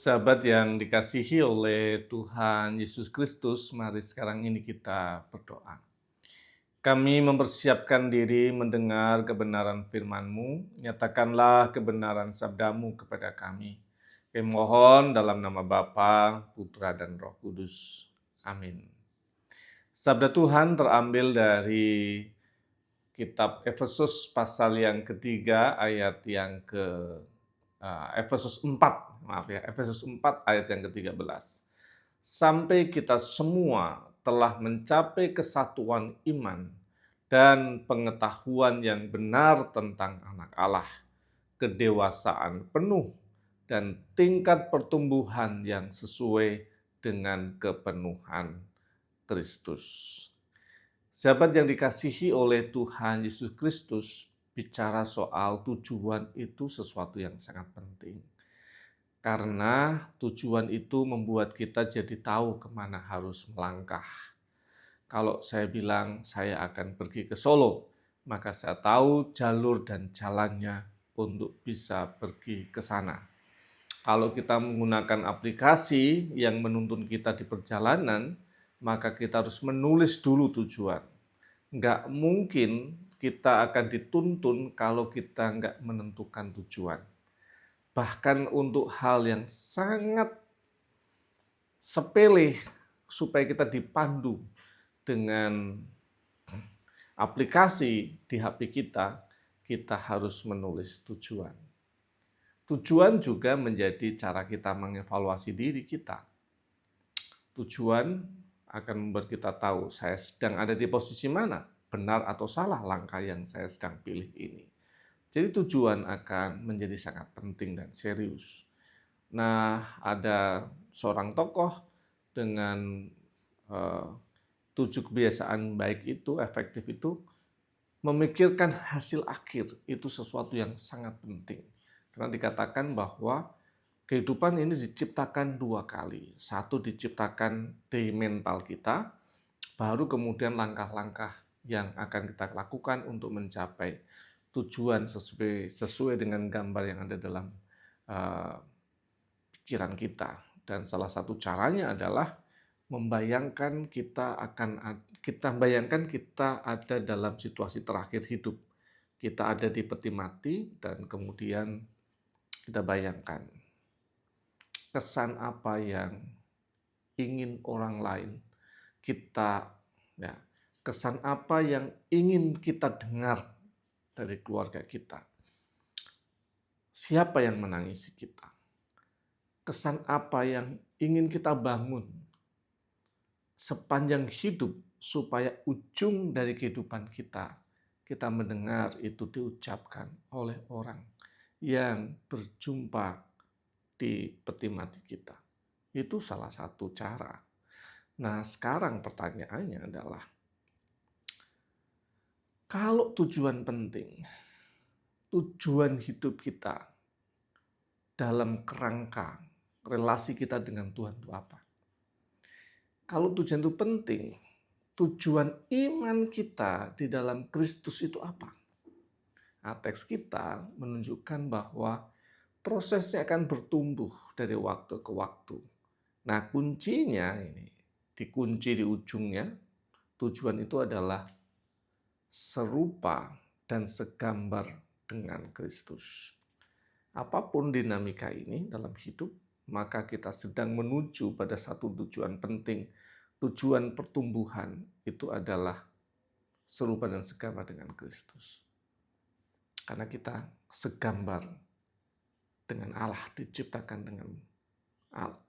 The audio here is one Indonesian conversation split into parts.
Sahabat yang dikasihi oleh Tuhan Yesus Kristus, mari sekarang ini kita berdoa. Kami mempersiapkan diri mendengar kebenaran firman-Mu, nyatakanlah kebenaran sabda-Mu kepada kami. Kami mohon dalam nama Bapa, Putra, dan Roh Kudus. Amin. Sabda Tuhan terambil dari kitab Efesus pasal yang ketiga ayat yang ke Efesus 4, maaf ya, Efesus 4 ayat yang ke-13. Sampai kita semua telah mencapai kesatuan iman dan pengetahuan yang benar tentang anak Allah, kedewasaan penuh dan tingkat pertumbuhan yang sesuai dengan kepenuhan Kristus. Sahabat yang dikasihi oleh Tuhan Yesus Kristus, bicara soal tujuan itu sesuatu yang sangat penting. Karena tujuan itu membuat kita jadi tahu kemana harus melangkah. Kalau saya bilang saya akan pergi ke Solo, maka saya tahu jalur dan jalannya untuk bisa pergi ke sana. Kalau kita menggunakan aplikasi yang menuntun kita di perjalanan, maka kita harus menulis dulu tujuan. Nggak mungkin kita akan dituntun kalau kita nggak menentukan tujuan. Bahkan untuk hal yang sangat sepele, supaya kita dipandu dengan aplikasi di HP kita, kita harus menulis tujuan. Tujuan juga menjadi cara kita mengevaluasi diri kita. Tujuan akan membuat kita tahu saya sedang ada di posisi mana, benar atau salah langkah yang saya sedang pilih ini. Jadi tujuan akan menjadi sangat penting dan serius. Nah, ada seorang tokoh dengan 7 kebiasaan baik itu, efektif itu, memikirkan hasil akhir itu sesuatu yang sangat penting. Karena dikatakan bahwa kehidupan ini diciptakan 2 kali. Satu diciptakan di mental kita, baru kemudian langkah-langkah yang akan kita lakukan untuk mencapai tujuan sesuai dengan gambar yang ada dalam pikiran kita. Dan salah satu caranya adalah bayangkan kita ada dalam situasi terakhir hidup. Kita ada di peti mati dan kemudian kita bayangkan kesan apa yang ingin orang lain kita, ya, kesan apa yang ingin kita dengar dari keluarga kita. Siapa yang menangisi kita? Kesan apa yang ingin kita bangun sepanjang hidup supaya ujung dari kehidupan kita mendengar itu diucapkan oleh orang yang berjumpa di peti mati kita. Itu salah satu cara. Nah, sekarang pertanyaannya adalah, kalau tujuan penting, tujuan hidup kita dalam kerangka relasi kita dengan Tuhan itu apa? Kalau tujuan itu penting, tujuan iman kita di dalam Kristus itu apa? Nah, teks kita menunjukkan bahwa prosesnya akan bertumbuh dari waktu ke waktu. Nah, kuncinya ini, dikunci di ujungnya, tujuan itu adalah serupa dan segambar dengan Kristus. Apapun dinamika ini dalam hidup, maka kita sedang menuju pada satu tujuan penting. Tujuan pertumbuhan itu adalah serupa dan segambar dengan Kristus. Karena kita segambar dengan Allah, diciptakan dengan Allah.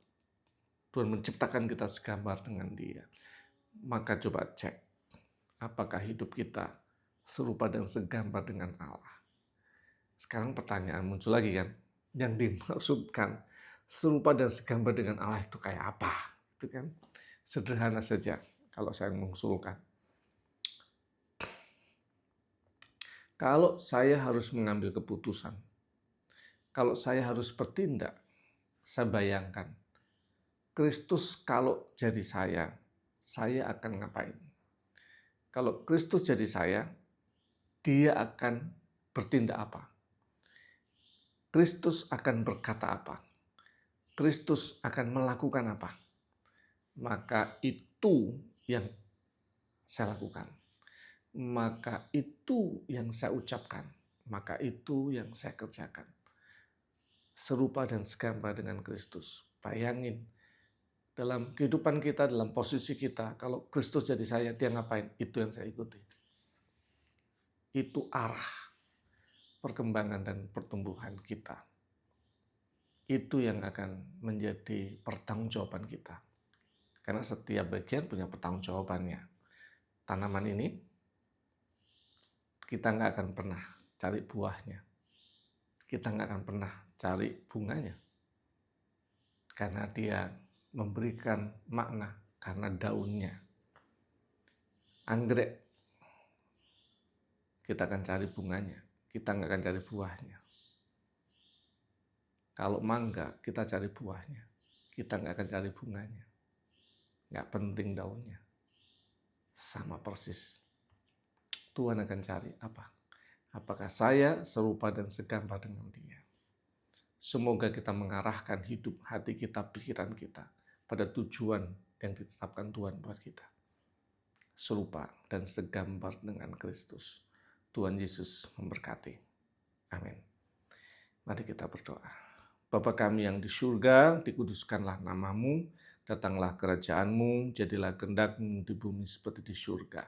Tuhan menciptakan kita segambar dengan Dia. Maka coba cek, apakah hidup kita serupa dan segambar dengan Allah. Sekarang pertanyaan muncul lagi kan, yang dimaksudkan serupa dan segambar dengan Allah itu kayak apa? Itu kan sederhana saja kalau saya mengusulkan. Kalau saya harus mengambil keputusan, kalau saya harus bertindak, saya bayangkan, Kristus kalau jadi saya akan ngapain? Kalau Kristus jadi saya, Dia akan bertindak apa? Kristus akan berkata apa? Kristus akan melakukan apa, maka itu yang saya lakukan. Maka itu yang saya ucapkan. Maka itu yang saya kerjakan. Serupa dan segambar dengan Kristus. Bayangin, dalam kehidupan kita, dalam posisi kita, kalau Kristus jadi saya, dia ngapain? Itu yang saya ikuti. Itu arah perkembangan dan pertumbuhan kita. Itu yang akan menjadi pertanggungjawaban kita. Karena setiap bagian punya pertanggungjawabannya. Tanaman ini, kita nggak akan pernah cari buahnya. Kita nggak akan pernah cari bunganya. Karena dia memberikan makna karena daunnya. Anggrek, kita akan cari bunganya. Kita nggak akan cari buahnya. Kalau mangga, kita cari buahnya. Kita nggak akan cari bunganya. Nggak penting daunnya. Sama persis. Tuhan akan cari apa? Apakah saya serupa dan segambar dengan dia? Semoga kita mengarahkan hidup, hati kita, pikiran kita pada tujuan yang ditetapkan Tuhan buat kita. Serupa dan segambar dengan Kristus. Tuhan Yesus memberkati. Amin. Mari kita berdoa. Bapa kami yang di surga, dikuduskanlah namamu, datanglah kerajaanmu, jadilah kehendak-Mu di bumi seperti di surga.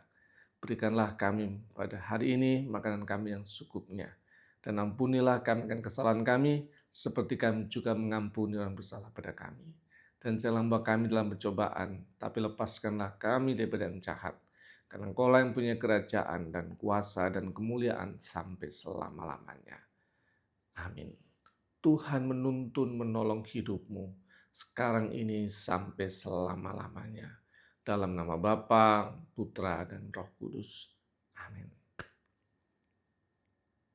Berikanlah kami pada hari ini makanan kami yang secukupnya. Dan ampunilah kami akan kesalahan kami, seperti kami juga mengampuni orang bersalah pada kami. Dan jangan bawa kami dalam pencobaan, tapi lepaskanlah kami daripada yang jahat. Karena Engkaulah yang punya kerajaan dan kuasa dan kemuliaan sampai selama-lamanya. Amin. Tuhan menuntun menolong hidupmu sekarang ini sampai selama-lamanya. Dalam nama Bapa, Putra, dan Roh Kudus.